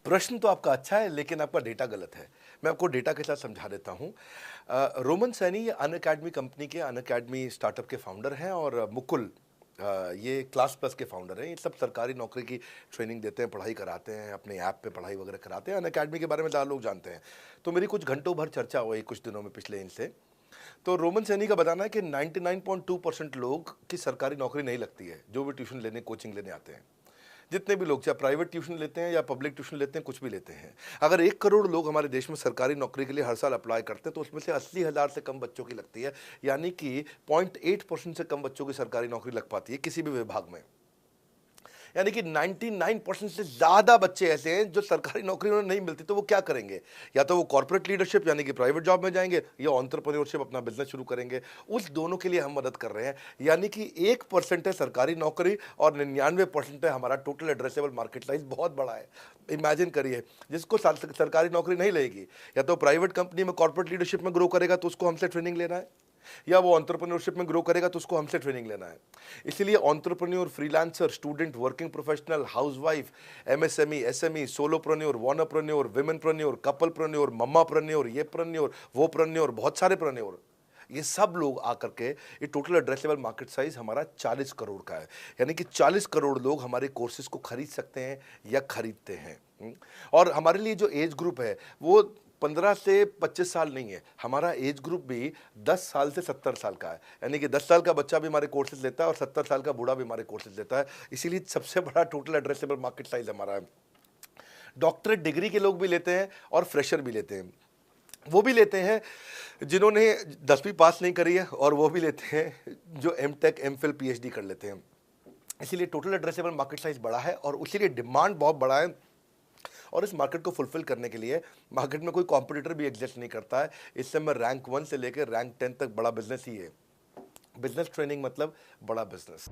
प्रश्न तो आपका अच्छा है, लेकिन आपका डेटा गलत है। मैं आपको डेटा के साथ समझा देता हूँ। रोमन सैनी ये अनअकैडमी कंपनी के, अनअकैडमी स्टार्टअप के फाउंडर हैं, और मुकुल ये क्लास प्लस के फाउंडर हैं। ये सब सरकारी नौकरी की ट्रेनिंग देते हैं, पढ़ाई कराते हैं, अपने ऐप पे पढ़ाई वगैरह कराते हैं। अनअकैडमी के बारे में ज़्यादा लोग जानते हैं। तो मेरी कुछ घंटों भर चर्चा हुई कुछ दिनों में पिछले इनसे। तो रोमन सैनी का बताना है कि 99.2% लोग की सरकारी नौकरी नहीं लगती है, जो भी ट्यूशन लेने, कोचिंग लेने आते हैं। जितने भी लोग, चाहे प्राइवेट ट्यूशन लेते हैं या पब्लिक ट्यूशन लेते हैं, कुछ भी लेते हैं, अगर 1 करोड़ लोग हमारे देश में सरकारी नौकरी के लिए हर साल अप्लाई करते हैं, तो उसमें से 80,000 से कम बच्चों की लगती है। यानी कि 0.8% से कम बच्चों की सरकारी नौकरी लग पाती है किसी भी विभाग में। यानी कि 99% से ज़्यादा बच्चे ऐसे हैं जो सरकारी नौकरी उन्हें नहीं मिलती, तो वो क्या करेंगे? या तो वो कॉर्पोरेट लीडरशिप यानी कि प्राइवेट जॉब में जाएंगे, या एंटरप्रेन्योरशिप अपना बिजनेस शुरू करेंगे। उस दोनों के लिए हम मदद कर रहे हैं। यानी कि 1% है सरकारी नौकरी और 99% है हमारा टोटल एड्रेसेबल मार्केट साइज। बहुत बड़ा है। इमेजिन करिए, जिसको सरकारी नौकरी नहीं लगेगी, या तो प्राइवेट कंपनी में कॉर्पोरेट लीडरशिप में ग्रो करेगा तो उसको हमसे ट्रेनिंग लेना है, या वो एंटरप्रेन्योरशिप में ग्रो करेगा तो उसको हमसे ट्रेनिंग लेना है। इसीलिए entrepreneur, freelancer, student, working professional, housewife, MSME, SME, solopreneur, wantrepreneur, womenpreneur, couplepreneur, mommapreneur, ये प्रेन्योर, वो प्रेन्योर, बहुत सारे प्रेन्योर, ये सब लोग आकर के, ये टोटल एड्रेसेबल मार्केट साइज हमारा 40 करोड़ का है। यानी कि 40 करोड़ लोग हमारे कोर्सेज को खरीद सकते हैं या खरीदते हैं। और हमारे लिए जो एज ग्रुप है वो 15 से 25 साल नहीं है। हमारा एज ग्रुप भी 10 साल से 70 साल का है। यानी कि 10 साल का बच्चा भी हमारे कोर्सेज लेता है और 70 साल का बूढ़ा भी हमारे कोर्सेज लेता है। इसीलिए सबसे बड़ा टोटल एड्रेसेबल मार्केट साइज हमारा है। डॉक्टरेट डिग्री के लोग भी लेते हैं और फ्रेशर भी लेते हैं। वो भी लेते हैं जिन्होंने 10वीं पास नहीं करी है, और वो भी लेते हैं जो एमटेक, एमफिल, पीएचडी कर लेते हैं। इसीलिए टोटल एड्रेसेबल मार्केट साइज बड़ा है, और उसीलिए डिमांड बहुत बड़ा है। और इस मार्केट को फुलफिल करने के लिए मार्केट में कोई कॉम्पिटिटर भी एग्जिस्ट नहीं करता है। इस समय रैंक 1 से लेकर रैंक 10 तक बड़ा बिजनेस ही है। बिजनेस ट्रेनिंग मतलब बड़ा बिजनेस।